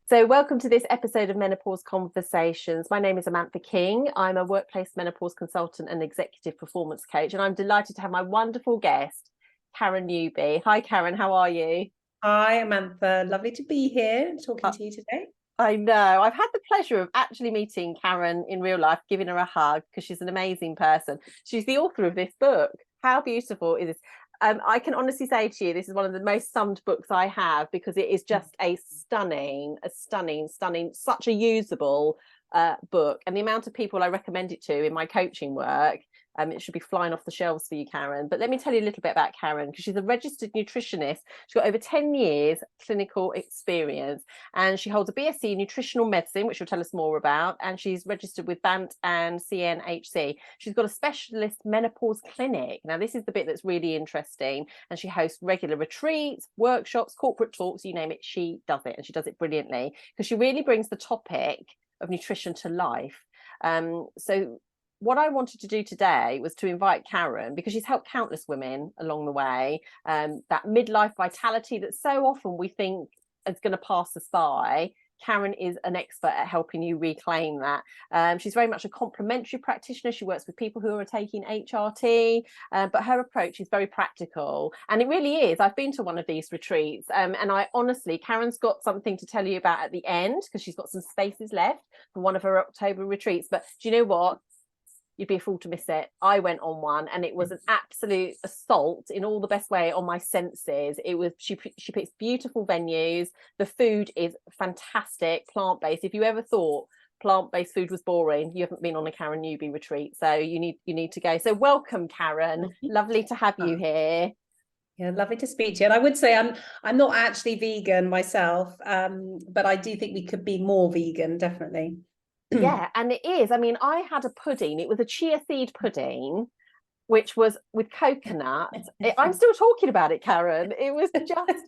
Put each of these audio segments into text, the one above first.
So welcome to this episode of Menopause Conversations. My name is Amantha King. I'm a workplace menopause consultant and executive performance coach, and I'm delighted to have my wonderful guest, Karen Newby. Hi, Karen. How are you? Hi, Amantha. Lovely to be here talking to you today. I know. I've had the pleasure of actually meeting Karen in real life, giving her a hug because she's an amazing person. She's the author of this book. How beautiful is this? I can honestly say to you, this is one of the most summed books I have because it is just a stunning, such a usable book. And the amount of people I recommend it to in my coaching work, it should be flying off the shelves for you, Karen. But let me tell you a little bit about Karen because she's a registered nutritionist. She's got over 10 years clinical experience and she holds a BSc in Nutritional Medicine, which she'll tell us more about. And she's registered with BANT and CNHC. She's got a specialist menopause clinic. Now, this is the bit that's really interesting. And she hosts regular retreats, workshops, corporate talks, you name it, she does it. And she does it brilliantly because she really brings the topic of nutrition to life. So what I wanted to do today was to invite Karen because she's helped countless women along the way. That midlife vitality that so often we think is going to pass us by. Karen is an expert at helping you reclaim that. She's very much a complementary practitioner. She works with people who are taking HRT, but her approach is very practical. And it really is. I've been to one of these retreats and I honestly, Karen's got something to tell you about at the end because she's got some spaces left for one of her October retreats. But do you know what? You'd be a fool to miss it. I went on one and it was an absolute assault in all the best way on my senses. It was she picks beautiful venues. The food is fantastic, plant-based. If you ever thought plant-based food was boring, you haven't been on a Karen Newby retreat. So you need to go. So welcome, Karen. Lovely to have you here. Yeah, lovely to speak to you. And I would say I'm not actually vegan myself, but I do think we could be more vegan, definitely. Yeah, and it is. I mean, I had a pudding. It was a chia seed pudding, which was with coconut. I'm still talking about it, Karen. It was just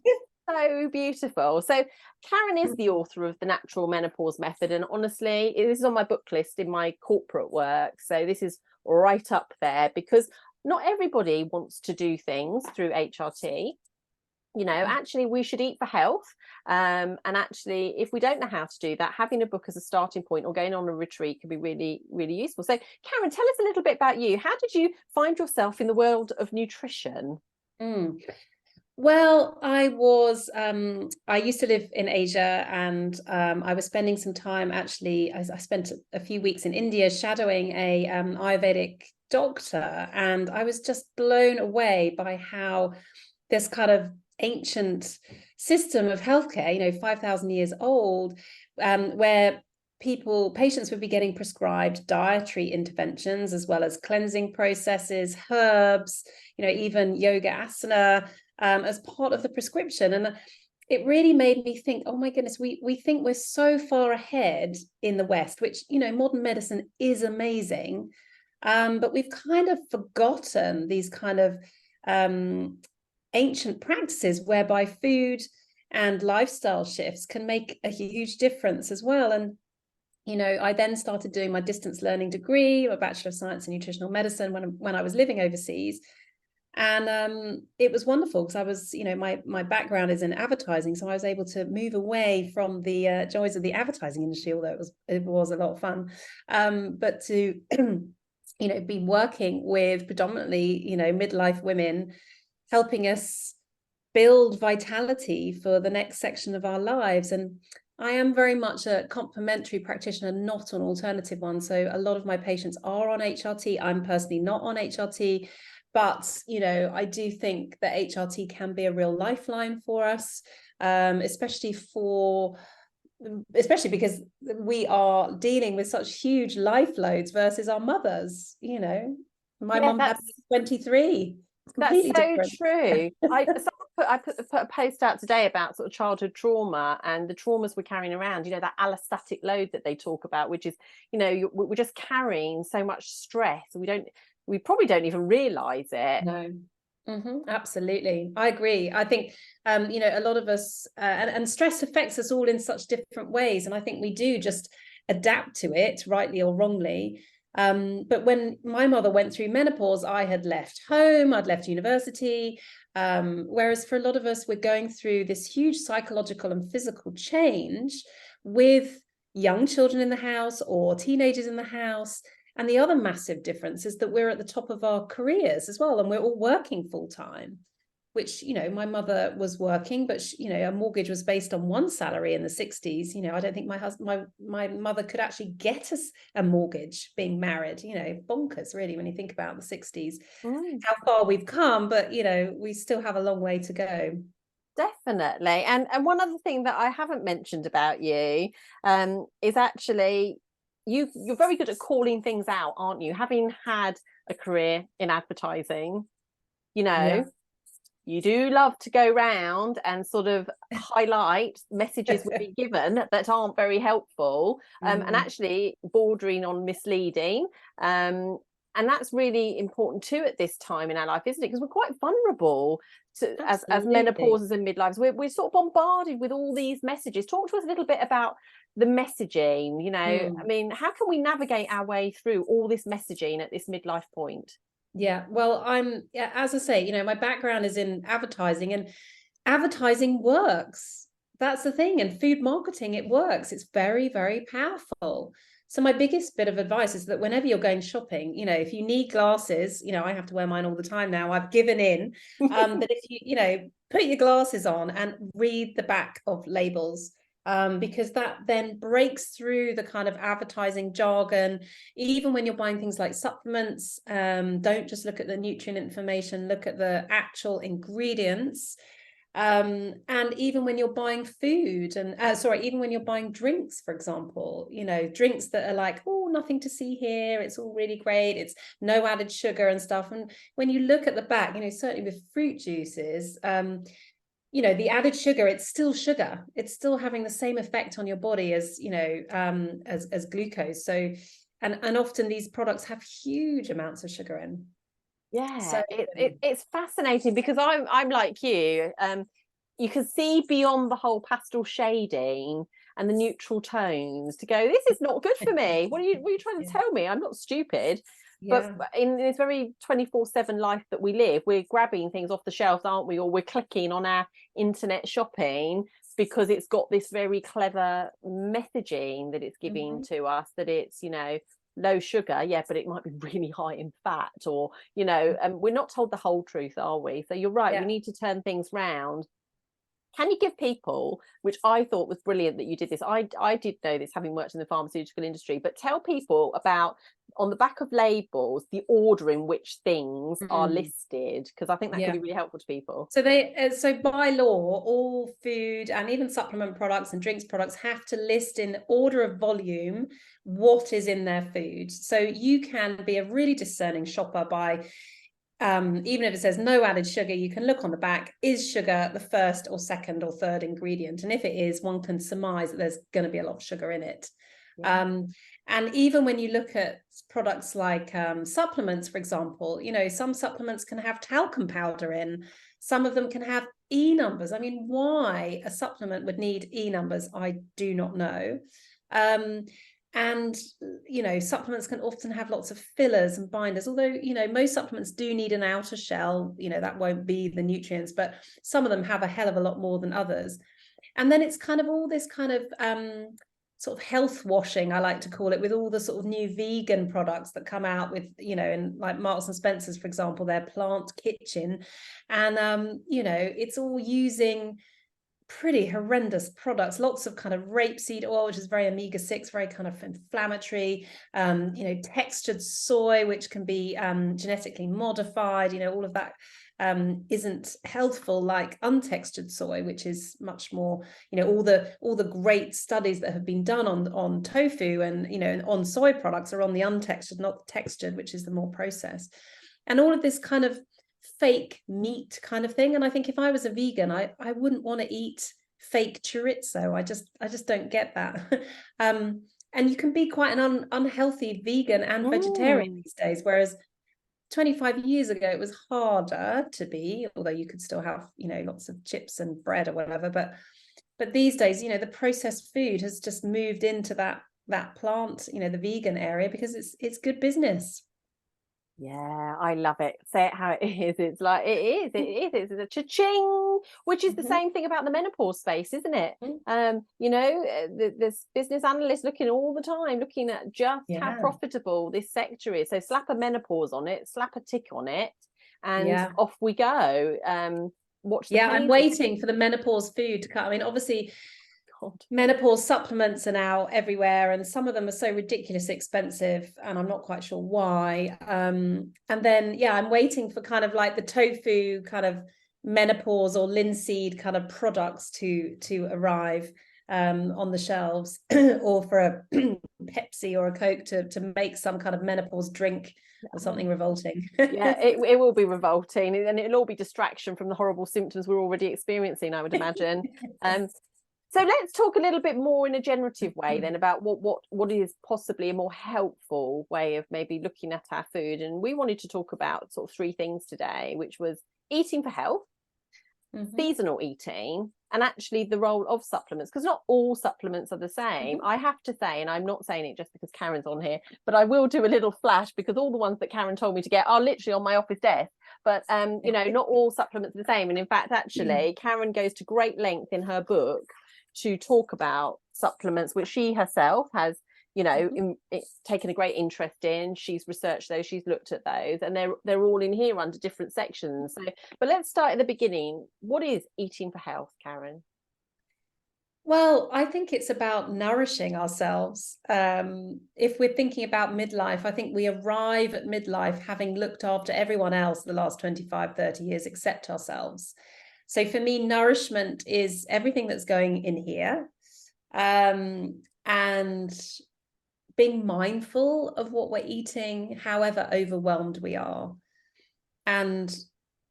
so beautiful. So Karen is the author of the Natural Menopause Method. And honestly, this is on my book list in my corporate work. So this is right up there because not everybody wants to do things through HRT. You know, actually we should eat for health, and actually if we don't know how to do that, having a book as a starting point or going on a retreat can be really, really useful. So Karen, tell us a little bit about you. How did you find yourself in the world of nutrition? Well, I used to live in Asia, and I was spending some time actually. I spent a few weeks in India shadowing a Ayurvedic doctor, and I was just blown away by how this kind of ancient system of healthcare, 5,000 years old, where patients would be getting prescribed dietary interventions as well as cleansing processes, herbs, even yoga asana, as part of the prescription. And it really made me think, oh my goodness, we think we're so far ahead in the West, which, modern medicine is amazing. But we've kind of forgotten these kind of ancient practices whereby food and lifestyle shifts can make a huge difference as well. And I then started doing my distance learning degree, a Bachelor of Science in Nutritional Medicine when I was living overseas. And it was wonderful because I was, my background is in advertising. So I was able to move away from the joys of the advertising industry, although it was a lot of fun. But to, be working with predominantly, midlife women, helping us build vitality for the next section of our lives. And I am very much a complementary practitioner, not an alternative one. So a lot of my patients are on HRT. I'm personally not on HRT, but, I do think that HRT can be a real lifeline for us, especially because we are dealing with such huge life loads versus our mothers. My mom had 23. That's so different. true. I put a post out today about sort of childhood trauma and the traumas we're carrying around, that allostatic load that they talk about, which is, we're just carrying so much stress. We probably don't even realize it. No. Absolutely. I agree. I think, a lot of us, and stress affects us all in such different ways. And I think we do just adapt to it, rightly or wrongly. But when my mother went through menopause, I had left home, I'd left university. Whereas for a lot of us, we're going through this huge psychological and physical change with young children in the house or teenagers in the house. And the other massive difference is that we're at the top of our careers as well, and we're all working full time, which, you know, my mother was working, but she, you know, a mortgage was based on one salary in the 60s. You know, I don't think my mother could actually get us a mortgage being married. You know, bonkers really when you think about the 60s, how far we've come, but you know, we still have a long way to go. Definitely. And one other thing that I haven't mentioned about you is actually you're very good at calling things out, aren't you? Having had a career in advertising, you know, Yeah. you do love to go round and sort of highlight messages we've been given that aren't very helpful, and actually bordering on misleading. And that's really important too at this time in our life, isn't it? Because we're quite vulnerable to, as menopauses and midlives. We're sort of bombarded with all these messages. Talk to us a little bit about the messaging. You know, I mean, how can we navigate our way through all this messaging at this midlife point? Yeah, well, as I say, you know, my background is in advertising, and advertising works. That's the thing. And food marketing, it works. It's very, very powerful. So my biggest bit of advice is that whenever you're going shopping, you know, if you need glasses, you know, I have to wear mine all the time now. I've given in. That if you know, put your glasses on and read the back of labels. Because that then breaks through the kind of advertising jargon. Even when you're buying things like supplements, don't just look at the nutrient information, look at the actual ingredients. And even when you're buying food and even when you're buying drinks, for example, you know, drinks that are like, oh, nothing to see here, it's all really great, it's no added sugar and stuff. And when you look at the back, you know, certainly with fruit juices, you know, the added sugar, it's still sugar. It's still having the same effect on your body as, you know, as glucose. So, and often these products have huge amounts of sugar in. Yeah, So it's fascinating because I'm like you. You can see beyond the whole pastel shading and the neutral tones to go, this is not good for me. What are you trying to tell me? I'm not stupid. But in this very 24/7 life that we live, we're grabbing things off the shelves, aren't we? Or we're clicking on our internet shopping because it's got this very clever messaging that it's giving to us, that it's, you know, low sugar, yeah, but it might be really high in fat, or, you know, we're not told the whole truth, are we? So you're right, we need to turn things round. Can you give people, which I thought was brilliant that you did this, I did know this having worked in the pharmaceutical industry, but tell people about, on the back of labels, the order in which things are listed, because I think that could be really helpful to people. So so by law, all food and even supplement products and drinks products have to list in order of volume what is in their food. So you can be a really discerning shopper by, even if it says no added sugar, you can look on the back, is sugar the first or second or third ingredient? And if it is, one can surmise that there's going to be a lot of sugar in it. And even when you look at products like supplements, for example, you know, some supplements can have talcum powder in, some of them can have E numbers. I mean, why a supplement would need E numbers, I do not know. And, you know, supplements can often have lots of fillers and binders, although, you know, most supplements do need an outer shell, you know, that won't be the nutrients, but some of them have a hell of a lot more than others. And then it's kind of all this kind of sort of health washing, I like to call it, with all the sort of new vegan products that come out with, you know, and like Marks and Spencer's, for example, their plant kitchen. And, you know, it's all using pretty horrendous products, lots of kind of rapeseed oil, which is very omega-6, very kind of inflammatory, you know, textured soy, which can be genetically modified, you know, all of that isn't healthful like untextured soy, which is much more, you know, all the great studies that have been done on tofu and, you know, on soy products are on the untextured, not the textured, which is the more processed. And all of this kind of fake meat kind of thing. And I think if I was a vegan, I wouldn't want to eat fake chorizo. I just don't get that. And you can be quite an unhealthy vegan and vegetarian these days, whereas 25 years ago it was harder to be, although you could still have, you know, lots of chips and bread or whatever, but these days, you know, the processed food has just moved into that that plant, you know, the vegan area, because it's good business. Yeah, I love it. Say it how it is. It's like it's a cha-ching, which is the same thing about the menopause space, isn't it? You know, there's business analysts looking all the time, looking at just how profitable this sector is. So slap a menopause on it, slap a tick on it, and off we go. Watch the I'm waiting for the menopause food to come. I mean, obviously, menopause supplements are now everywhere, and some of them are so ridiculously expensive, and I'm not quite sure why. And then I'm waiting for kind of like the tofu kind of menopause or linseed kind of products to arrive on the shelves, or for a Pepsi or a Coke to make some kind of menopause drink or something revolting. it will be revolting, and it'll all be distraction from the horrible symptoms we're already experiencing, I would imagine. So let's talk a little bit more in a generative way then about what is possibly a more helpful way of maybe looking at our food. And we wanted to talk about sort of 3 things today, which was eating for health, seasonal eating, and actually the role of supplements, because not all supplements are the same. I have to say, and I'm not saying it just because Karen's on here, but I will do a little flash, because all the ones that Karen told me to get are literally on my office desk. But you know, not all supplements are the same. And in fact, actually, Karen goes to great length in her book to talk about supplements, which she herself has, you know, taken a great interest in. She's researched those, she's looked at those, and they're all in here under different sections. So, but let's start at the beginning. What is eating for health, Karen? Well, I think it's about nourishing ourselves. If we're thinking about midlife, I think we arrive at midlife having looked after everyone else the last 25, 30 years except ourselves. So for me, nourishment is everything that's going in here, and being mindful of what we're eating, however overwhelmed we are. And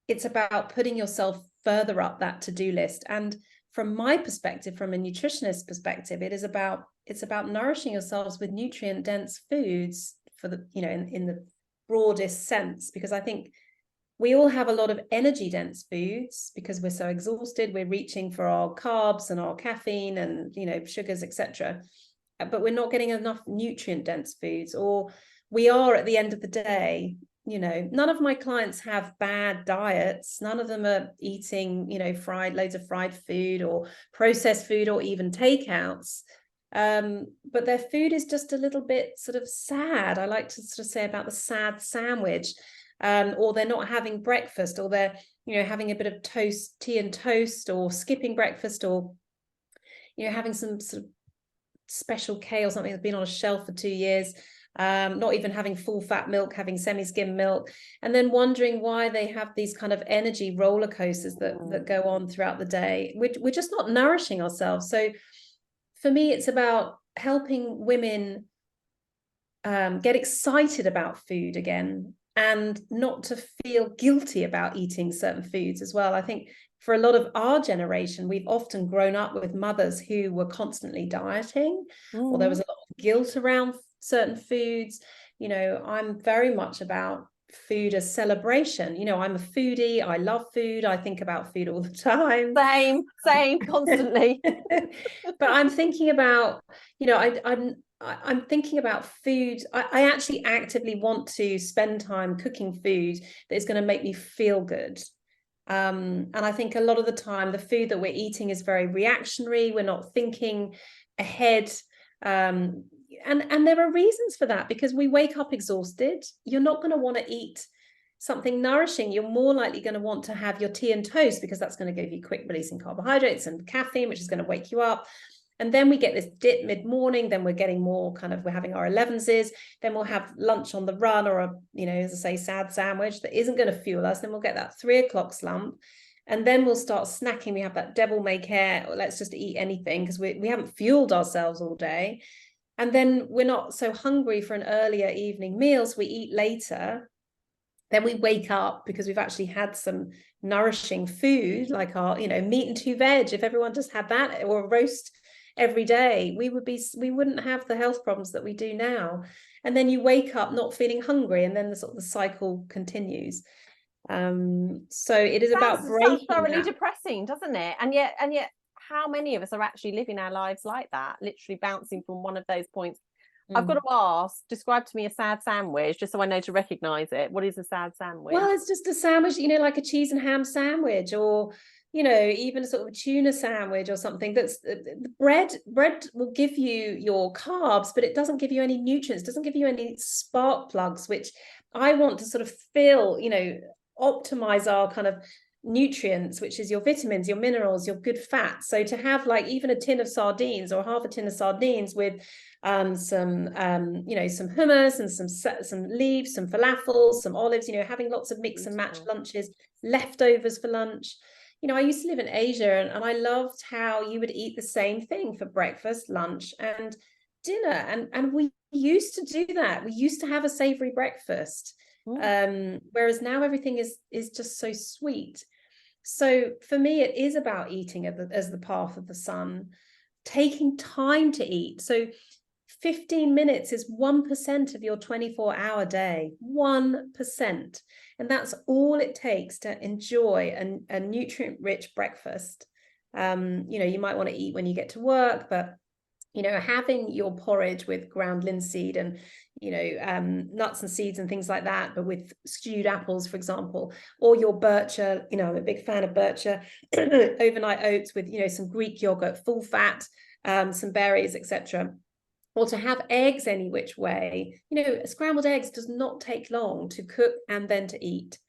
it's about putting yourself further up that to-do list. And from my perspective, from a nutritionist perspective, it's about nourishing yourselves with nutrient-dense foods for the, you know, in the broadest sense, because I think we all have a lot of energy dense foods because we're so exhausted. We're reaching for our carbs and our caffeine and, you know, sugars, etc. But we're not getting enough nutrient dense foods, or we are at the end of the day. You know, none of my clients have bad diets. None of them are eating, you know, loads of fried food or processed food or even takeouts. But their food is just a little bit sort of sad. I like to sort of say about the sad sandwich. Or they're not having breakfast, or they're, you know, having a bit of tea and toast, or skipping breakfast, or, you know, having some sort of special K or something that's been on a shelf for 2 years, not even having full fat milk, having semi-skim milk, and then wondering why they have these kind of energy roller coasters that go on throughout the day. We're just not nourishing ourselves. So for me, it's about helping women get excited about food again, and not to feel guilty about eating certain foods as well. I think for a lot of our generation, we've often grown up with mothers who were constantly dieting, or there was a lot of guilt around certain foods. You know, I'm very much about food as celebration. You know, I'm a foodie. I love food. I think about food all the time. Same, constantly. But I'm thinking about, you know, I'm thinking about food. I actually actively want to spend time cooking food that is going to make me feel good. And I think a lot of the time, the food that we're eating is very reactionary. We're not thinking ahead. And there are reasons for that, because we wake up exhausted. You're not going to want to eat something nourishing. You're more likely going to want to have your tea and toast, because that's going to give you quick releasing carbohydrates and caffeine, which is going to wake you up. And then we get this dip mid-morning, then we're getting more kind of, we're having our 11s, then we'll have lunch on the run, or a, you know, as I say, sad sandwich that isn't going to fuel us. Then we'll get that 3 o'clock slump, and then we'll start snacking. We have that devil may care, or let's just eat anything, because we haven't fueled ourselves all day. And then we're not so hungry for an earlier evening meal, so we eat later. Then we wake up because we've actually had some nourishing food, like our, you know, meat and 2 veg. If everyone just had that, or a roast every day, we wouldn't have the health problems that we do now. And then you wake up not feeling hungry, and then the sort of the cycle continues. So it is about breaking. Sounds thoroughly depressing, doesn't it? And yet how many of us are actually living our lives like that, literally bouncing from one of those points? I've got to ask, describe to me a sad sandwich, just so I know to recognize it. What is a sad sandwich? Well, it's just a sandwich, you know, like a cheese and ham sandwich, or, you know, even a sort of a tuna sandwich or something. That's the bread will give you your carbs, but it doesn't give you any nutrients, doesn't give you any spark plugs, which I want to sort of fill, you know, optimize our kind of nutrients, which is your vitamins, your minerals, your good fats. So to have like even a tin of sardines or half a tin of sardines with some you know, some hummus and some leaves, some falafel, some olives, you know, having lots of mix and match lunches, leftovers for lunch. You know, I used to live in Asia, and I loved how you would eat the same thing for breakfast, lunch, and dinner. And we used to do that. We used to have a savory breakfast. Whereas now everything is just so sweet. So for me, it is about eating as the path of the sun, taking time to eat. So 15 minutes is 1% of your 24-hour day, 1%. And that's all it takes to enjoy a nutrient-rich breakfast. You know, you might want to eat when you get to work, but, you know, having your porridge with ground linseed and, you know, nuts and seeds and things like that, but with stewed apples, for example, or your bircher, you know, I'm a big fan of bircher, overnight oats with, you know, some Greek yogurt, full fat, some berries, etc. Or to have eggs any which way. You know, scrambled eggs does not take long to cook and then to eat.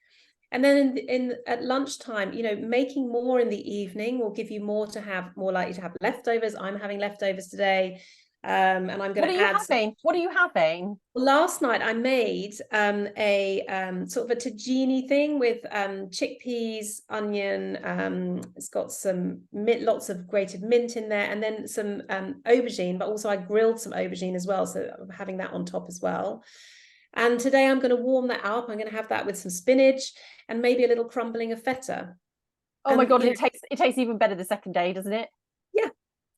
And then at lunchtime, you know, making more in the evening will give you more likely to have leftovers. I'm having leftovers today. And I'm going to add What are you having? Last night I made a sort of a tagine thing with chickpeas, onion. It's got some lots of grated mint in there, and then some aubergine. But also I grilled some aubergine as well, so I'm having that on top as well. And today I'm going to warm that up. I'm going to have that with some spinach and maybe a little crumbling of feta. Oh my God, it tastes even better the second day, doesn't it? Yeah,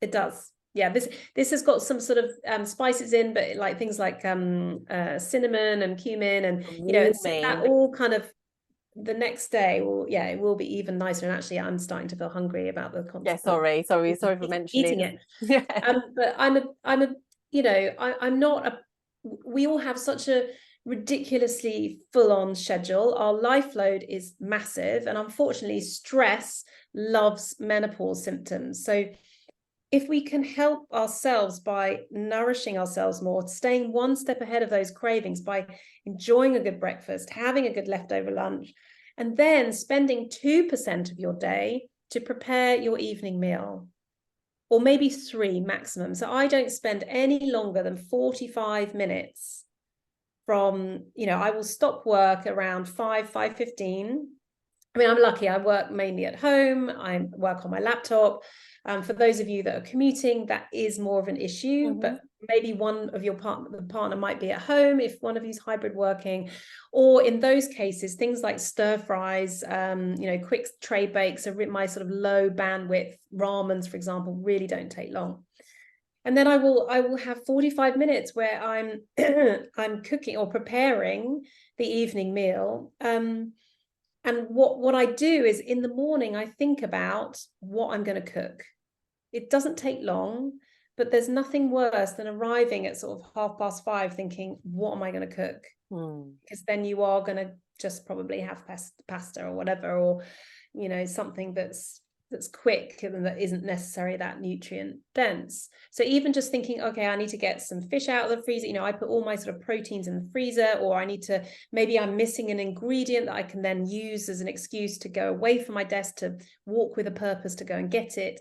it does. Yeah, this has got some sort of spices in, but like things like cinnamon and cumin, and you know, it's that all kind of the next day it will be even nicer. And actually I'm starting to feel hungry about the concept. Yeah, sorry for mentioning eating it. Yeah. But I'm a you know, I'm not a we all have such a ridiculously full-on schedule. Our life load is massive, and unfortunately stress loves menopause symptoms. So if we can help ourselves by nourishing ourselves more, staying one step ahead of those cravings by enjoying a good breakfast, having a good leftover lunch, and then spending 2% of your day to prepare your evening meal, or maybe 3 maximum. So I don't spend any longer than 45 minutes from, you know, I will stop work around 5:15. I mean, I'm lucky. I work mainly at home. I work on my laptop. For those of you that are commuting, that is more of an issue, but maybe one of your partner might be at home if one of you's hybrid working, or in those cases, things like stir fries, you know, quick tray bakes, so my sort of low bandwidth ramens, for example, really don't take long. And then I will have 45 minutes where I'm I'm cooking or preparing the evening meal. And what I do is in the morning, I think about what I'm going to cook. It doesn't take long, but there's nothing worse than arriving at sort of 5:30 thinking, what am I going to cook? Because then you are going to just probably have pasta or whatever, or, you know, something that's quick and that isn't necessarily that nutrient dense. So even just thinking, okay, I need to get some fish out of the freezer, you know, I put all my sort of proteins in the freezer, or I need to, maybe I'm missing an ingredient that I can then use as an excuse to go away from my desk to walk with a purpose to go and get it.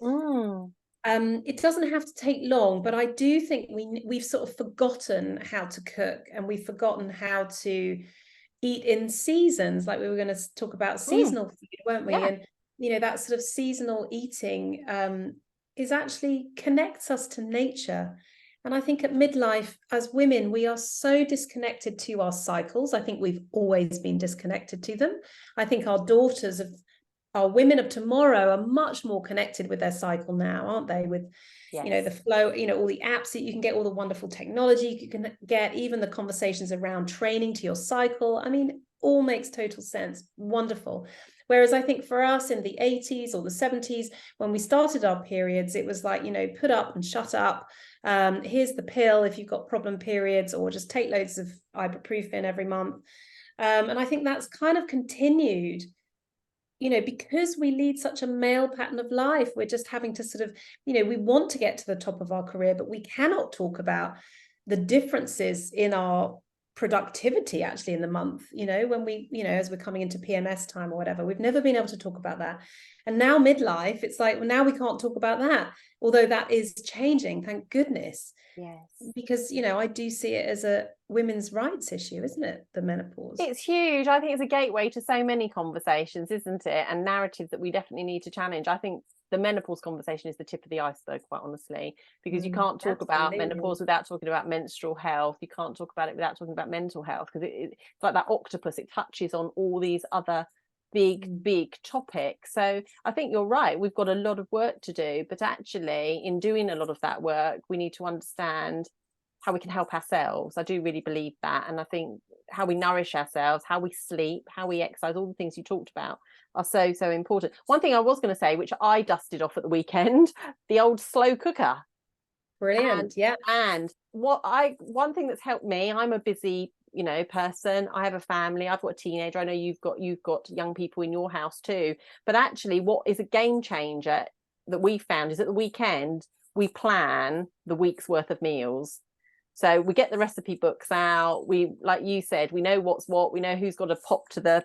It doesn't have to take long, but I do think we've sort of forgotten how to cook, and we've forgotten how to eat in seasons. Like we were going to talk about seasonal food, weren't we? Yeah. And you know, that sort of seasonal eating is actually connects us to nature. And I think at midlife, as women, we are so disconnected to our cycles. I think we've always been disconnected to them. I think our daughters of our women of tomorrow are much more connected with their cycle now, aren't they? With, you know, the flow, you know, all the apps that you can get, all the wonderful technology you can get, even the conversations around training to your cycle. I mean, all makes total sense. Wonderful. Whereas I think for us in the 80s or the 70s, when we started our periods, it was like, you know, put up and shut up. Here's the pill if you've got problem periods, or just take loads of ibuprofen every month. And I think that's kind of continued, you know, because we lead such a male pattern of life. We're just having to sort of, you know, we want to get to the top of our career, but we cannot talk about the differences in our productivity actually in the month, you know, when we, you know, as we're coming into PMS time or whatever. We've never been able to talk about that. And now midlife, it's like, well, now we can't talk about that, although that is changing, thank goodness. Yes. Because, you know, I do see it as a women's rights issue, isn't it? The menopause. It's huge. I think it's a gateway to so many conversations, isn't it? And narratives that we definitely need to challenge. I think the menopause conversation is the tip of the iceberg, quite honestly, because you can't talk about menopause without talking about menstrual health. You can't talk about it without talking about mental health, because it's like that octopus. It touches on all these other big topics. So I think you're right. We've got a lot of work to do, but actually in doing a lot of that work, we need to understand how we can help ourselves. I do really believe that. And I think how we nourish ourselves, how we sleep, how we exercise, all the things you talked about are so important. One thing I was going to say, which I dusted off at the weekend, the old slow cooker. Brilliant. And one thing that's helped me, I'm a busy, you know, person. I have a family. I've got a teenager. I know you've got young people in your house too. But actually, what is a game changer that we found is at the weekend, we plan the week's worth of meals. So we get the recipe books out. We, like you said, we know what's what. We know who's got to pop to the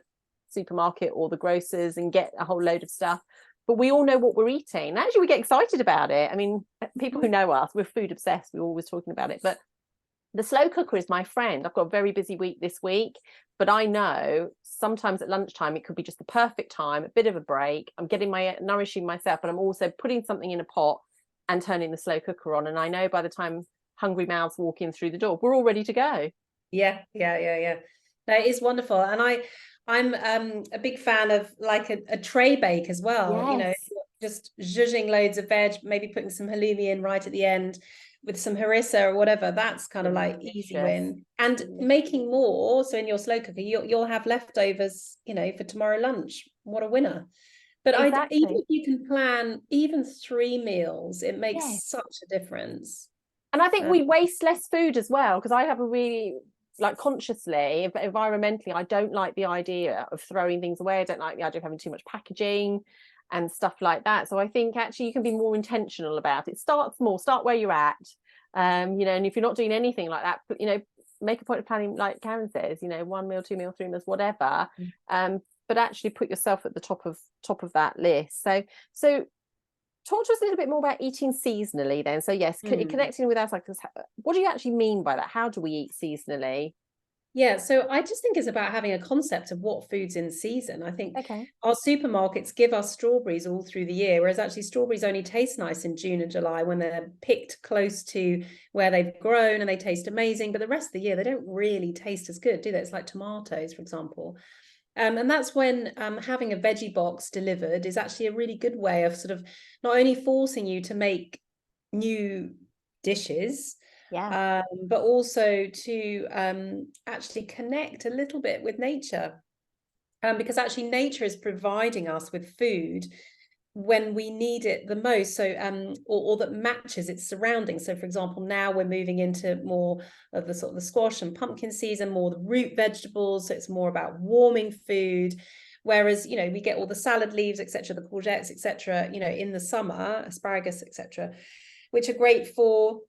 supermarket or the grocers and get a whole load of stuff. But we all know what we're eating. And actually, we get excited about it. I mean, people who know us, we're food obsessed. We're always talking about it. But the slow cooker is my friend. I've got a very busy week this week, but I know sometimes at lunchtime, it could be just the perfect time, a bit of a break. I'm nourishing myself, but I'm also putting something in a pot and turning the slow cooker on. And I know by the time hungry mouths walk in through the door, we're all ready to go. Yeah. No, it is wonderful. And I'm a big fan of like a tray bake as well. Yes. You know, just zhuzhing loads of veg, maybe putting some halloumi in right at the end with some harissa or whatever. That's kind of like easy win. And making more. So in your slow cooker, you'll have leftovers, you know, for tomorrow lunch. What a winner. But exactly. even if you can plan even 3 meals, it makes such a difference. And I think we waste less food as well, because I have a really, like, consciously, environmentally, I don't like the idea of throwing things away. I don't like the idea of having too much packaging and stuff like that. So I think actually you can be more intentional about it. Start small, start where you're at. You know, and if you're not doing anything like that, you know, make a point of planning, like Karen says, you know, 1 meal, 2 meals, 3 meals, whatever. But actually put yourself at the top of that list. So talk to us a little bit more about eating seasonally then. So yes, connecting with our cycles. What do you actually mean by that? How do we eat seasonally? Yeah, so I just think it's about having a concept of what food's in season. I think our supermarkets give us strawberries all through the year, whereas actually strawberries only taste nice in June and July when they're picked close to where they've grown and they taste amazing. But the rest of the year, they don't really taste as good, do they? It's like tomatoes, for example. And that's when having a veggie box delivered is actually a really good way of sort of not only forcing you to make new dishes, but also to actually connect a little bit with nature. Because actually nature is providing us with food when we need it the most, so or that matches its surroundings. So for example, now we're moving into more of the sort of the squash and pumpkin season, more the root vegetables, so it's more about warming food, whereas, you know, we get all the salad leaves, etc., the courgettes, etc., you know, in the summer, asparagus, etc., which are great for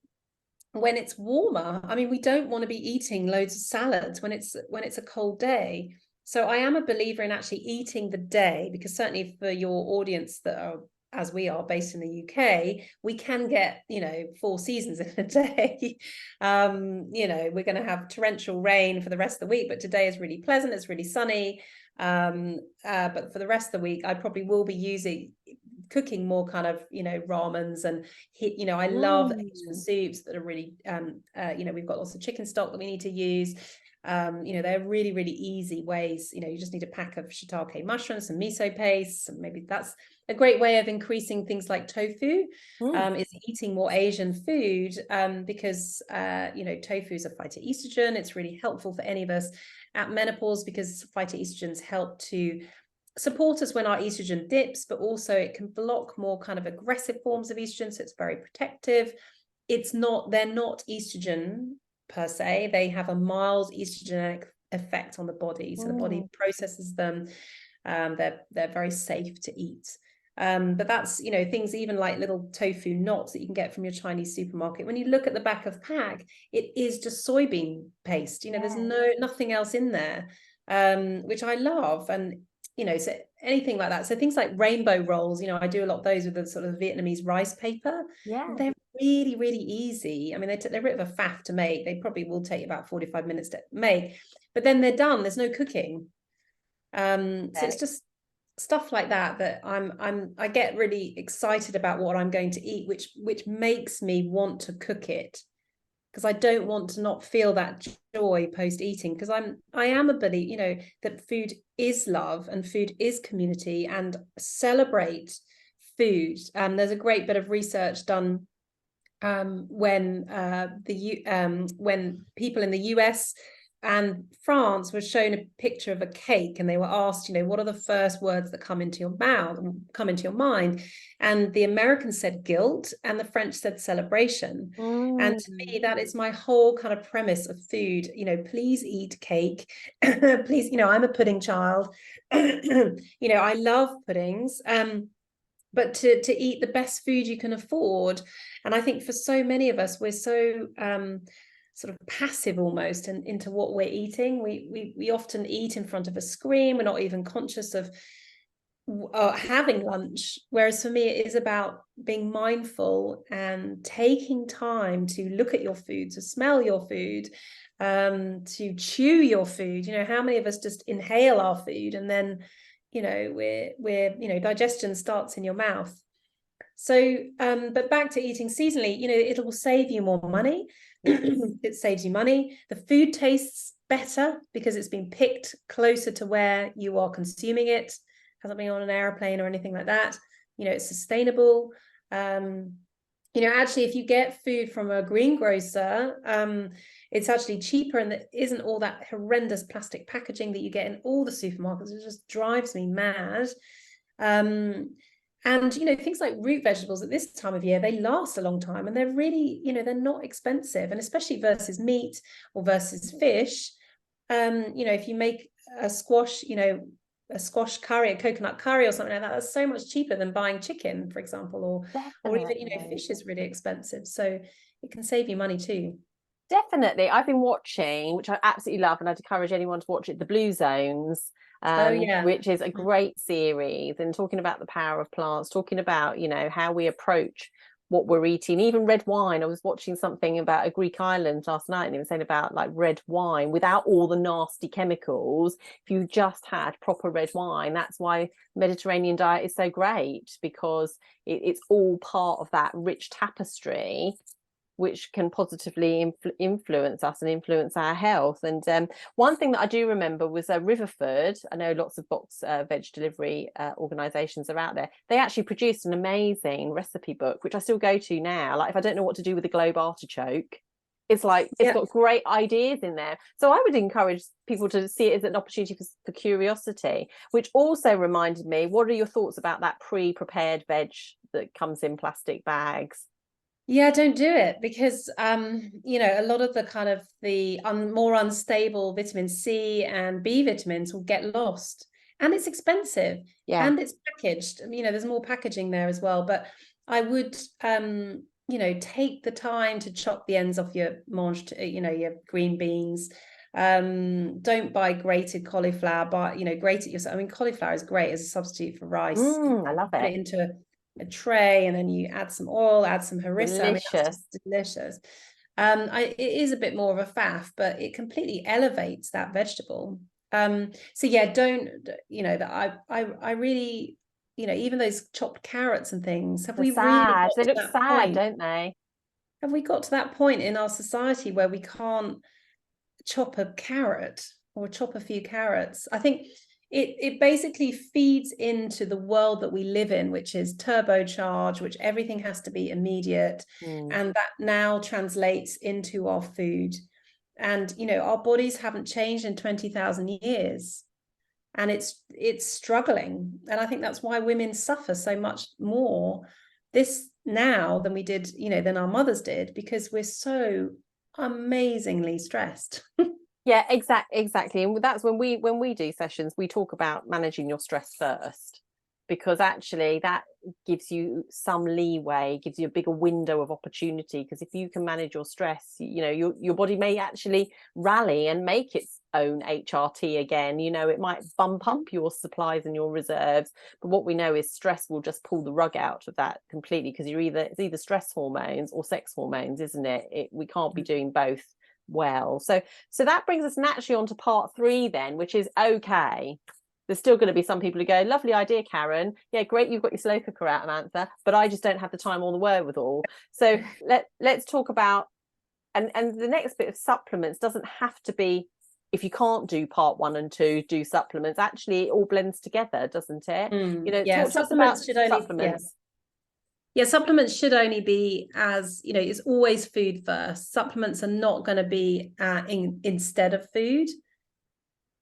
when it's warmer. I mean, we don't want to be eating loads of salads when it's a cold day. So I am a believer in actually eating the day, because certainly for your audience that are, as we are, based in the UK, we can get, you know, 4 seasons in a day. You know, we're going to have torrential rain for the rest of the week, but today is really pleasant. It's really sunny. But for the rest of the week, I probably will be cooking more kind of, you know, ramens and, you know, I love Asian soups that are really, you know, we've got lots of chicken stock that we need to use. You know, they're really, really easy ways. You know, you just need a pack of shiitake mushrooms, some miso paste, and maybe that's a great way of increasing things like tofu, is eating more Asian food, because, you know, tofu is a phytoestrogen. It's really helpful for any of us at menopause, because phytoestrogens help to support us when our estrogen dips, but also it can block more kind of aggressive forms of estrogen. So it's very protective. They're not estrogen per se. They have a mild estrogenic effect on the body. So the body processes them. They're very safe to eat. But that's, things even like little tofu knots that you can get from your Chinese supermarket. When you look at the back of pack, it is just soybean paste. There's nothing else in there, which I love. And so anything like that. So things like rainbow rolls, I do a lot of those with the sort of Vietnamese rice paper. Yeah. They're really, really easy. I mean, they're a bit of a faff to make. They probably will take about 45 minutes to make, but then they're done. There's no cooking. So it's just stuff like that I get really excited about what I'm going to eat, which makes me want to cook it, because I don't want to not feel that joy post eating, because I am a believer, that food is love and food is community, and celebrate food. There's a great bit of research done when people in the US and France was shown a picture of a cake, and they were asked, what are the first words that come into your mind? And the Americans said guilt, and the French said celebration. And to me, that is my whole kind of premise of food. Please eat cake. Please, I'm a pudding child. I love puddings. But to eat the best food you can afford. And I think for so many of us, we're so sort of passive almost into what we're eating. We often eat in front of a screen. We're not even conscious of having lunch. Whereas for me, it is about being mindful and taking time to look at your food, to smell your food, to chew your food. How many of us just inhale our food and then we're digestion starts in your mouth. So but back to eating seasonally, it will save you more money. It saves you money. The food tastes better because it's been picked closer to where you are consuming it. Hasn't been on an airplane or anything like that. It's sustainable. Actually, if you get food from a greengrocer, it's actually cheaper, and it isn't all that horrendous plastic packaging that you get in all the supermarkets. It just drives me mad. And things like root vegetables at this time of year, they last a long time, and they're really, they're not expensive, and especially versus meat or versus fish. If you make a squash curry, a coconut curry or something like that, that's so much cheaper than buying chicken, for example, or even fish is really expensive, so it can save you money too. Definitely. I've been watching, which I absolutely love, and I'd encourage anyone to watch it, The Blue Zones, which is a great series, and talking about the power of plants, talking about how we approach what we're eating. Even red wine, I was watching something about a Greek island last night, and it was saying about like red wine without all the nasty chemicals. If you just had proper red wine, that's why Mediterranean diet is so great, because it's all part of that rich tapestry which can positively influence us and influence our health. And one thing that I do remember was Riverford. I know lots of box veg delivery organisations are out there. They actually produced an amazing recipe book, which I still go to now. Like if I don't know what to do with a globe artichoke, it's like it's got great ideas in there. So I would encourage people to see it as an opportunity for curiosity, which also reminded me, what are your thoughts about that pre-prepared veg that comes in plastic bags? Yeah, don't do it, because a lot of the kind of the more unstable vitamin C and B vitamins will get lost, and it's expensive, and it's packaged. There's more packaging there as well. But I would take the time to chop the ends off your your green beans. Don't buy grated cauliflower, but grate it yourself. I mean, cauliflower is great as a substitute for rice. I love it. Put it into a tray, and then you add some oil, add some harissa. Delicious. I mean, that's just delicious. It is a bit more of a faff, but it completely elevates that vegetable. So yeah, don't that I really even those chopped carrots and things. Have we sad. Really They look sad, point? Don't they? Have we got to that point in our society where we can't chop a carrot or chop a few carrots? I think it basically feeds into the world that we live in, which is turbocharged, which everything has to be immediate. And that now translates into our food. And, our bodies haven't changed in 20,000 years. and it's struggling. And I think that's why women suffer so much more this now than we did, than our mothers did, because we're so amazingly stressed. Yeah, exactly. And that's when we do sessions, we talk about managing your stress first, because actually that gives you some leeway, gives you a bigger window of opportunity. Because if you can manage your stress, your body may actually rally and make its own HRT again. It might bump up your supplies and your reserves, but what we know is stress will just pull the rug out of that completely, because it's either stress hormones or sex hormones, isn't it? We can't be doing both well. So that brings us naturally on to part 3 then, which is, okay, there's still going to be some people who go, lovely idea, Karen, yeah, great, you've got your slow cooker out, Amantha, but I just don't have the time or the wherewithal. So let's talk about, and the next bit of supplements doesn't have to be, if you can't do part 1 and 2, do supplements. Actually, it all blends together, doesn't it? Yeah, talk to us about supplements. Yeah, supplements should only be, as it's always food first. Supplements are not going to be instead of food,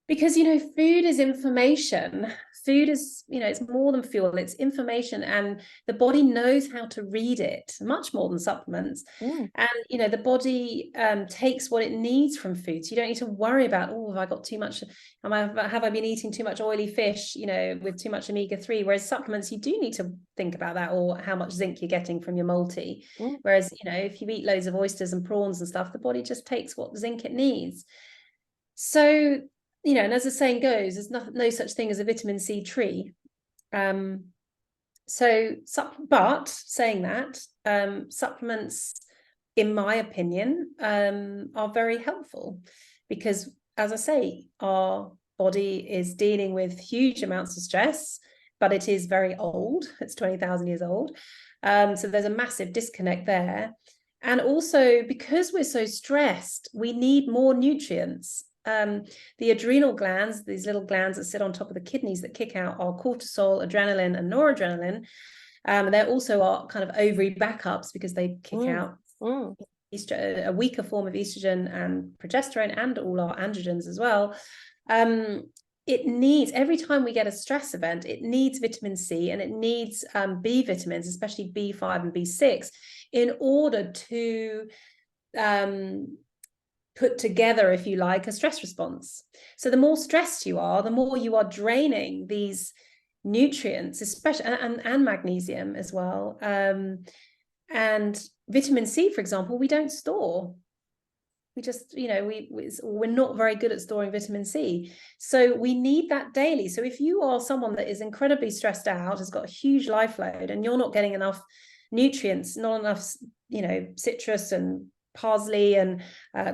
because food is information. Food is, it's more than fuel, it's information, and the body knows how to read it much more than supplements. And the body takes what it needs from food, so you don't need to worry about, have I got too much, have I been eating too much oily fish, with too much omega-3, whereas supplements, you do need to think about that, or how much zinc you're getting from your multi. Whereas if you eat loads of oysters and prawns and stuff, the body just takes what zinc it needs. So and as the saying goes, there's no such thing as a vitamin C tree. But saying that, supplements, in my opinion, are very helpful, because, as I say, our body is dealing with huge amounts of stress, but it is very old. It's 20,000 years old. So there's a massive disconnect there. And also, because we're so stressed, we need more nutrients. The adrenal glands, these little glands that sit on top of the kidneys that kick out our cortisol, adrenaline, and noradrenaline, they're also our kind of ovary backups, because they kick out a weaker form of estrogen and progesterone, and all our androgens as well. It needs, every time we get a stress event, it needs vitamin C, and it needs B vitamins, especially B5 and B6, in order to put together, if you like, a stress response. So the more stressed you are, the more you are draining these nutrients, especially, and magnesium as well. And vitamin C, for example, we don't store. We just, we're not very good at storing vitamin C. So we need that daily. So if you are someone that is incredibly stressed out, has got a huge life load, and you're not getting enough nutrients, not enough, citrus and parsley and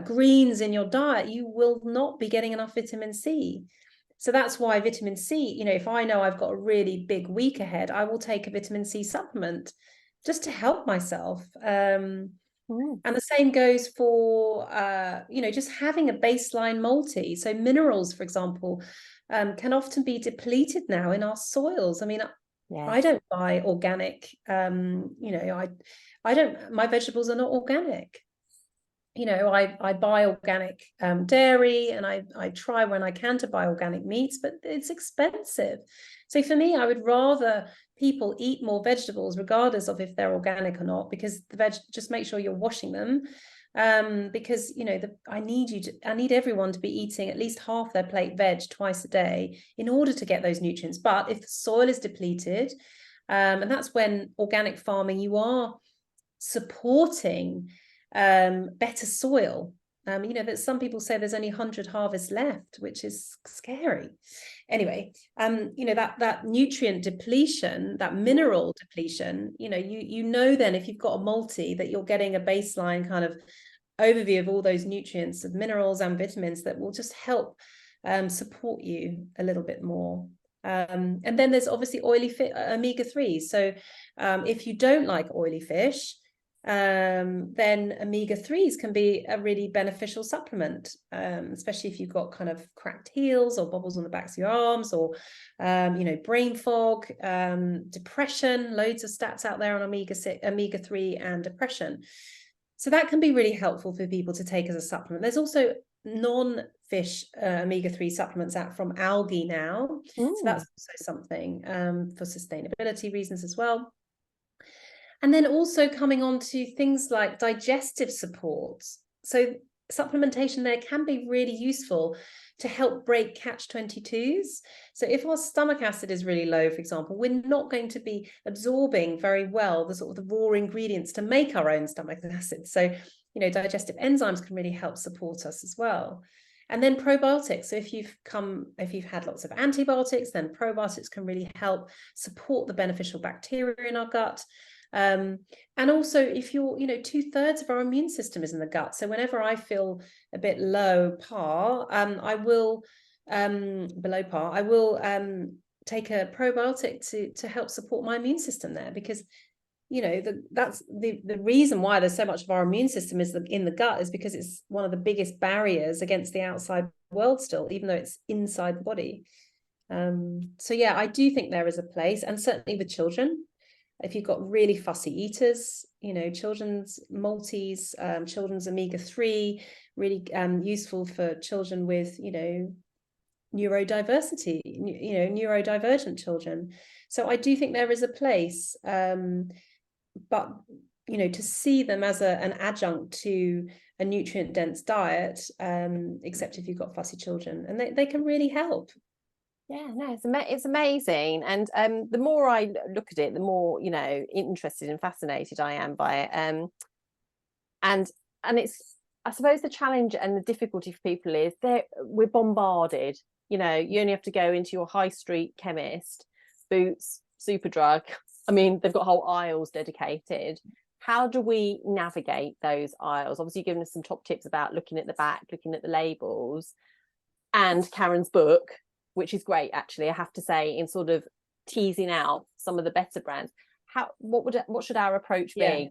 greens in your diet, you will not be getting enough vitamin C. So that's why vitamin C, if I know I've got a really big week ahead, I will take a vitamin C supplement just to help myself. And the same goes for, just having a baseline multi. So minerals, for example, can often be depleted now in our soils. I mean, yes. I don't buy organic, I don't, my vegetables are not organic. I buy organic dairy, and I try when I can to buy organic meats, but it's expensive. So for me, I would rather people eat more vegetables, regardless of if they're organic or not, because just make sure you're washing them, because I need everyone to be eating at least half their plate veg twice a day in order to get those nutrients. But if the soil is depleted, and that's when organic farming, you are supporting better soil. That some people say there's only 100 harvests left, which is scary. Anyway, that nutrient depletion, that mineral depletion, then if you've got a multi, that you're getting a baseline kind of overview of all those nutrients, of minerals and vitamins, that will just help support you a little bit more. And then there's obviously oily omega-3. So if you don't like oily fish, then omega-3s can be a really beneficial supplement, especially if you've got kind of cracked heels or bobbles on the backs of your arms, or brain fog, depression. Loads of stats out there on omega-3 and depression. So that can be really helpful for people to take as a supplement. There's also non-fish omega-3 supplements out from algae now. So that's also something for sustainability reasons as well. And then also coming on to things like digestive support. So supplementation there can be really useful to help break catch-22s. So if our stomach acid is really low, for example, we're not going to be absorbing very well the sort of the raw ingredients to make our own stomach acid. So, you know, digestive enzymes can really help support us as well. And then probiotics. So if you've had lots of antibiotics, then probiotics can really help support the beneficial bacteria in our gut. And also if you're, you know, 2/3 of our immune system is in the gut. So whenever I feel a bit low par, I will below par, I will take a probiotic to help support my immune system there, because, you know, that's the reason why there's so much of our immune system is in the gut, is because it's one of the biggest barriers against the outside world still, even though it's inside the body. So yeah, I do think there is a place, and certainly with children. If you've got really fussy eaters, you know, children's multis, children's omega-3, really useful for children with, you know, neurodiversity, you know, neurodivergent children. So I do think there is a place, but, you know, to see them as an adjunct to a nutrient-dense diet, except if you've got fussy children, and they can really help. Yeah, no, it's amazing. And the more I look at it, the more, you know, interested and fascinated I am by it. And it's, I suppose the challenge and the difficulty for people is we're bombarded. You know, you only have to go into your high street chemist, Boots, Superdrug. I mean, they've got whole aisles dedicated. How do we navigate those aisles? Obviously, you've given us some top tips about looking at the back, looking at the labels, and Karen's book, which is great, actually, I have to say, in sort of teasing out some of the better brands. What should our approach be? Yeah.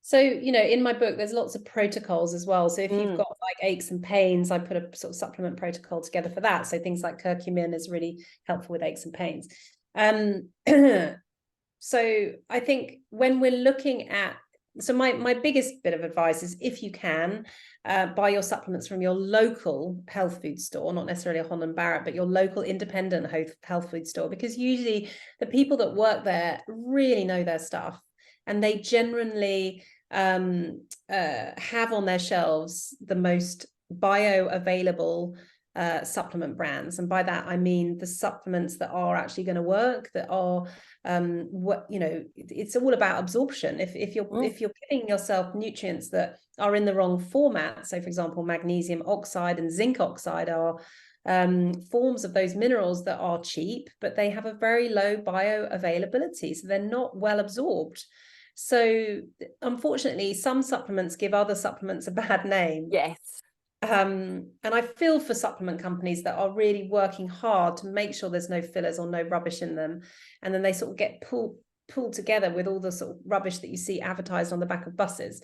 So, you know, in my book, there's lots of protocols as well. So if you've got like aches and pains, I put a sort of supplement protocol together for that. So things like curcumin is really helpful with aches and pains. So I think when we're looking at, so my biggest bit of advice is, if you can, buy your supplements from your local health food store, not necessarily a Holland Barrett, but your local independent health food store, because usually the people that work there really know their stuff, and they generally have on their shelves the most bioavailable supplement brands. And by that I mean the supplements that are actually going to work, that are what, you know, it's all about absorption. If you're giving yourself nutrients that are in the wrong format, so for example magnesium oxide and zinc oxide are forms of those minerals that are cheap, but they have a very low bioavailability, so they're not well absorbed. So unfortunately some supplements give other supplements a bad name. Yes. And I feel for supplement companies that are really working hard to make sure there's no fillers or no rubbish in them, and then they sort of get pulled together with all the sort of rubbish that you see advertised on the back of buses.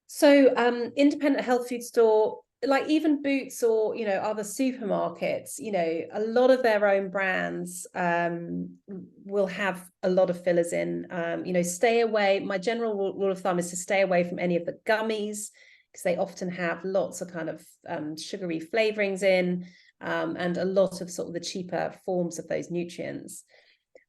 So independent health food store, like even Boots or, you know, other supermarkets, you know, a lot of their own brands will have a lot of fillers in. You know, stay away. My general rule of thumb is to stay away from any of the gummies, because they often have lots of kind of sugary flavorings in, and a lot of sort of the cheaper forms of those nutrients.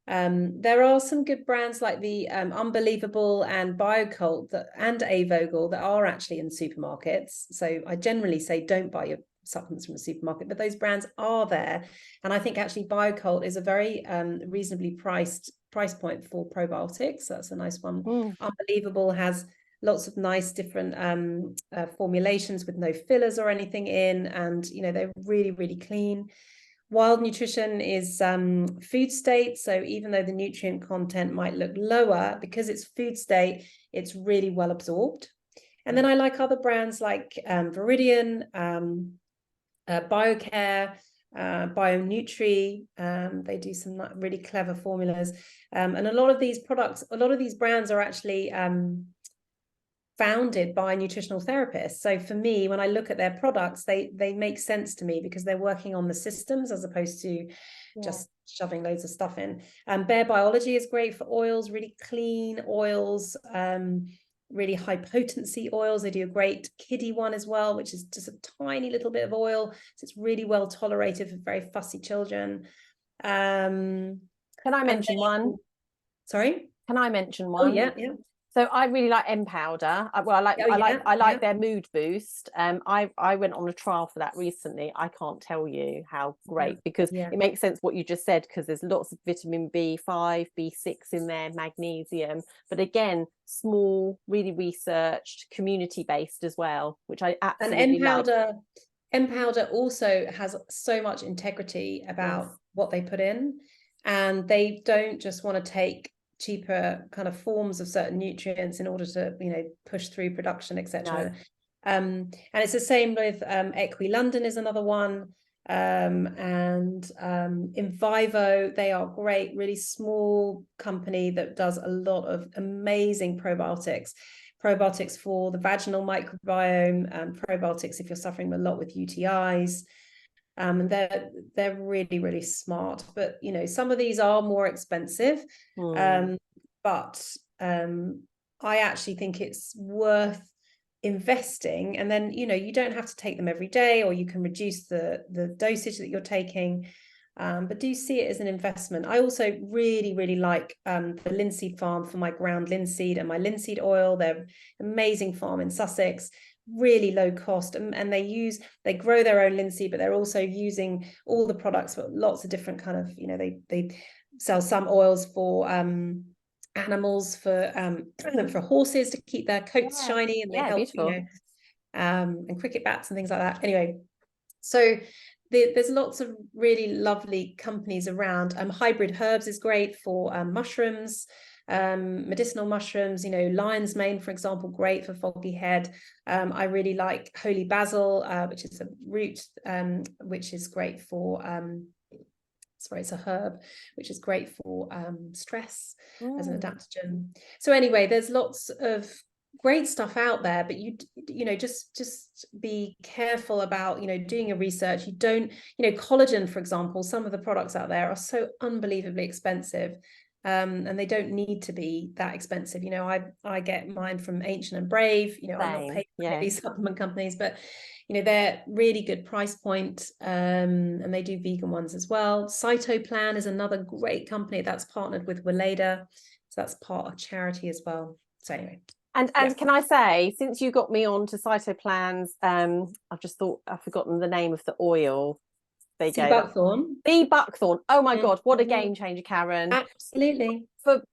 There are some good brands like the Unbelievable and BioCult and Avogel that are actually in supermarkets. So I generally say don't buy your supplements from a supermarket, but those brands are there. And I think actually BioCult is a very reasonably priced price point for probiotics. So that's a nice one. Unbelievable has lots of nice different formulations with no fillers or anything in, and you know, they're really, really clean. Wild Nutrition is food state, so even though the nutrient content might look lower, because it's food state, it's really well absorbed. And then I like other brands like Viridian, BioCare, BioNutri. They do some really clever formulas, and a lot of these products, a lot of these brands are actually founded by nutritional therapists. So for me, when I look at their products, they make sense to me because they're working on the systems as opposed to just shoving loads of stuff in. Bare Biology is great for oils, really clean oils. really high potency oils. They do a great kiddie one as well, which is just a tiny little bit of oil. So it's really well tolerated for very fussy children. Can I mention one? Sorry? Can I mention Oh, one? yeah. So I really like M Powder. I like their mood boost. I went on a trial for that recently. I can't tell you how great, because it makes sense what you just said, because there's lots of vitamin B5, B6 in there, magnesium. But again, small, really researched, community based as well, which I absolutely like. M Powder also has so much integrity about what they put in, and they don't just want to take cheaper kind of forms of certain nutrients in order to, you know, push through production, etc. And it's the same with Equi London is another one, and Invivo. They are great, really small company that does a lot of amazing probiotics for the vaginal microbiome, and probiotics if you're suffering a lot with UTIs. And they're really, really smart. But, you know, some of these are more expensive. But I actually think it's worth investing. And then, you know, you don't have to take them every day, or you can reduce the dosage that you're taking. But do see it as an investment. I also really, really like the linseed farm for my ground linseed and my linseed oil. They're amazing farm in Sussex, really low cost, and they grow their own linseed, but they're also using all the products for lots of different kind of, you know, they sell some oils for animals, for horses to keep their coats shiny, and they help beautiful. You know, and cricket bats and things like that. Anyway, so there's lots of really lovely companies around. Hybrid Herbs is great for mushrooms, medicinal mushrooms. You know, lion's mane, for example, great for foggy head. I really like holy basil, which is a root, which is great for sorry, it's a herb, which is great for stress as an adaptogen. So anyway, there's lots of great stuff out there, but you know, just be careful about, you know, doing your research. You don't, you know, collagen, for example, some of the products out there are so unbelievably expensive, and they don't need to be that expensive. You know, I get mine from Ancient and Brave. You know, I'm not paid by these supplement companies, but you know, they're really good price point, and they do vegan ones as well. Cytoplan is another great company that's partnered with Weleda, so that's part of charity as well. So anyway. And can I say, since you got me on to Cytoplans, I've just thought I've forgotten the name of the oil. Sea buckthorn. Sea buckthorn. Oh my God, what a game changer, Karen. Absolutely. For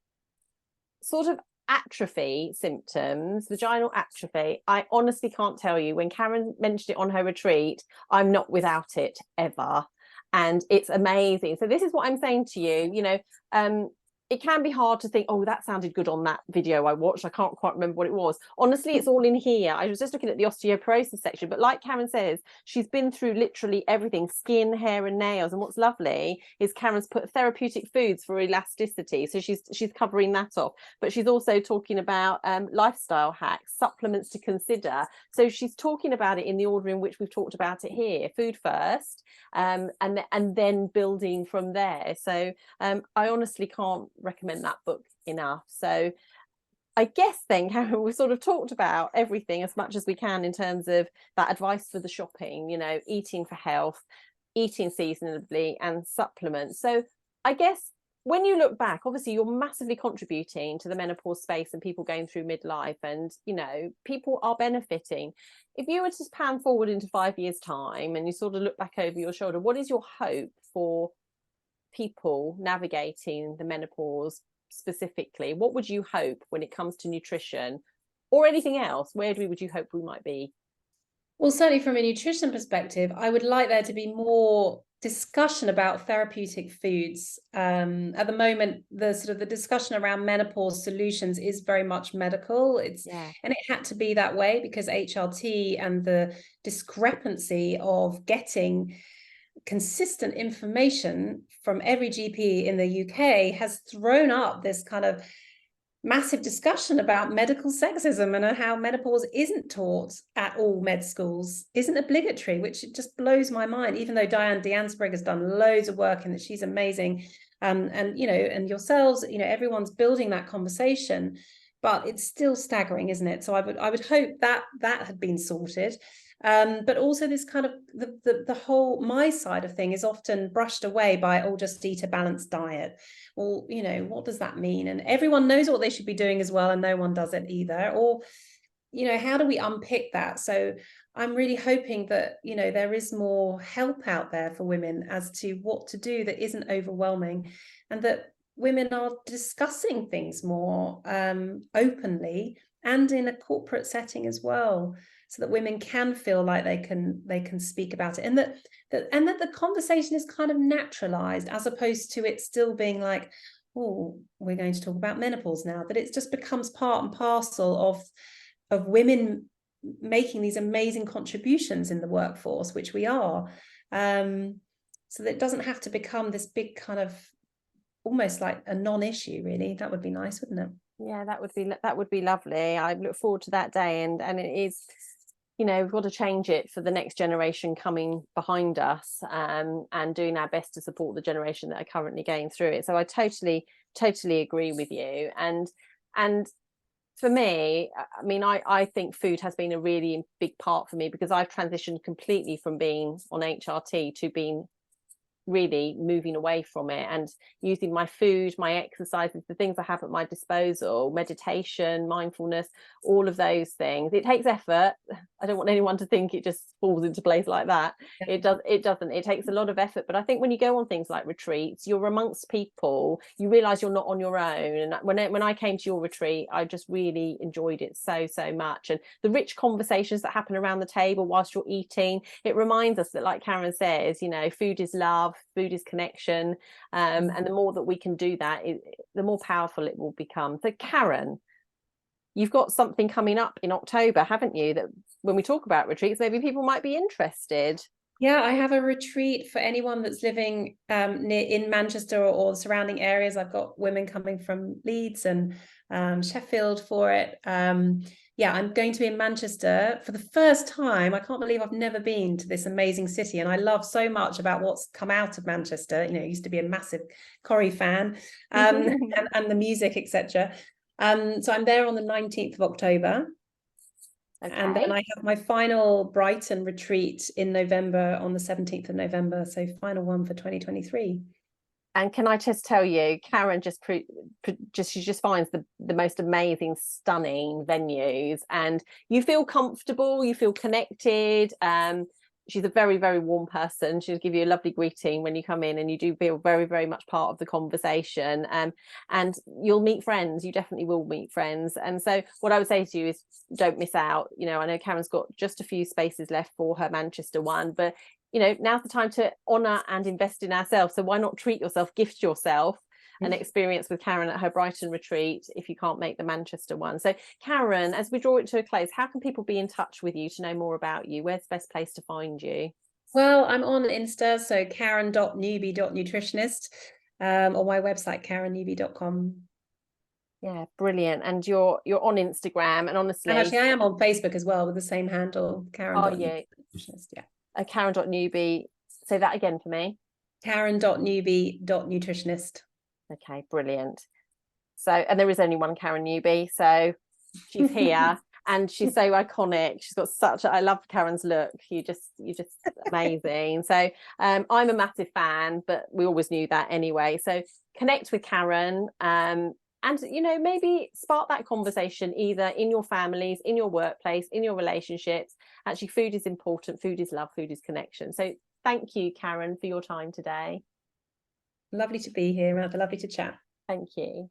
sort of atrophy symptoms, vaginal atrophy, I honestly can't tell you. When Karen mentioned it on her retreat, I'm not without it ever. And it's amazing. So this is what I'm saying to you, you know, it can be hard to think, oh, that sounded good on that video I watched. I can't quite remember what it was. Honestly, it's all in here. I was just looking at the osteoporosis section, but like Karen says, she's been through literally everything: skin, hair, and nails. And what's lovely is Karen's put therapeutic foods for elasticity. So she's covering that off, but she's also talking about lifestyle hacks, supplements to consider. So she's talking about it in the order in which we've talked about it here: food first, and then building from there. So I honestly can't recommend that book enough. So I guess then, Karen, we've sort of talked about everything as much as we can in terms of that advice for the shopping, you know, eating for health, eating seasonably, and supplements. So I guess when you look back, obviously you're massively contributing to the menopause space and people going through midlife, and, you know, people are benefiting. If you were to pan forward into 5 years' time and you sort of look back over your shoulder, what is your hope for people navigating the menopause specifically? What would you hope when it comes to nutrition or anything else? Where would you hope we might be? Well, certainly from a nutrition perspective, I would like there to be more discussion about therapeutic foods. At the moment, the discussion around menopause solutions is very much medical. And it had to be that way because HRT and the discrepancy of getting consistent information from every GP in the UK has thrown up this kind of massive discussion about medical sexism and how menopause isn't taught at all med schools, isn't obligatory, which just blows my mind, even though Diane Diansberg has done loads of work and that she's amazing. And, you know, and yourselves, you know, everyone's building that conversation. but it's still staggering, isn't it? So I would hope that that had been sorted. But also this kind of the whole, my side of thing is often brushed away by, oh, just eat a balanced diet. Well, you know, what does that mean? And everyone knows what they should be doing as well, and no one does it either. Or, you know, how do we unpick that? So I'm really hoping that, you know, there is more help out there for women as to what to do that isn't overwhelming, and that women are discussing things more openly and in a corporate setting as well, so that women can feel like they can speak about it, and that the conversation is kind of naturalized, as opposed to it still being like, oh, we're going to talk about menopause now, that it just becomes part and parcel of women making these amazing contributions in the workforce, which we are, so that it doesn't have to become this big kind of almost like a non-issue. Really, that would be nice, wouldn't it? Yeah, that would be lovely. I look forward to that day, and it is, you know, we've got to change it for the next generation coming behind us, and doing our best to support the generation that are currently going through it. So I totally agree with you. And for me, I mean, I think food has been a really big part for me, because I've transitioned completely from being on HRT to being really moving away from it, and using my food, my exercises, the things I have at my disposal, meditation, mindfulness, all of those things. It takes effort. I don't want anyone to think it just falls into place like that. Yeah. It doesn't. It takes a lot of effort. But I think when you go on things like retreats, you're amongst people, you realize you're not on your own. And when I came to your retreat, I just really enjoyed it so much. And the rich conversations that happen around the table whilst you're eating, it reminds us that, like Karen says, you know, food is love, food is connection, and the more that we can do that, the more powerful it will become. So Karen, you've got something coming up in October, haven't you, that when we talk about retreats, maybe people might be interested? Yeah, I have a retreat for anyone that's living in Manchester or the surrounding areas. I've got women coming from Leeds and Sheffield for it. Yeah, I'm going to be in Manchester for the first time. I can't believe I've never been to this amazing city, and I love so much about what's come out of Manchester. You know, I used to be a massive Corrie fan, and the music, etc. So I'm there on the 19th of October. Okay. And then I have my final Brighton retreat in November, on the 17th of November. So final one for 2023. And can I just tell you, Karen she just finds the most amazing, stunning venues, and you feel comfortable, you feel connected. She's a very warm person. She'll give you a lovely greeting when you come in, and you do feel very much part of the conversation. And you'll meet friends. You definitely will meet friends. And so what I would say to you is, don't miss out. You know, I know Karen's got just a few spaces left for her Manchester one, but you know, now's the time to honor and invest in ourselves. So why not treat yourself, gift yourself an experience with Karen at her Brighton retreat if you can't make the Manchester one. So Karen, as we draw it to a close, how can people be in touch with you to know more about you? Where's the best place to find you? Well, I'm on Insta, so karen.newby.nutritionist, or my website, karennewby.com. Yeah, brilliant. And you're on Instagram, and honestly, And actually I am on Facebook as well with the same handle, karen.newby.nutritionist. Yeah. Karen.Newby. Say that again for me. Karen.newby.nutritionist. Okay, brilliant. So, and there is only one Karen Newby, so she's here. And she's so iconic. She's got I love Karen's look. You're just amazing. So I'm a massive fan, but we always knew that anyway. So connect with Karen, and you know, maybe spark that conversation either in your families, in your workplace, in your relationships. Actually, food is important. Food is love. Food is connection. So thank you, Karen, for your time today. Lovely to be here, Amanda. Lovely to chat. Thank you.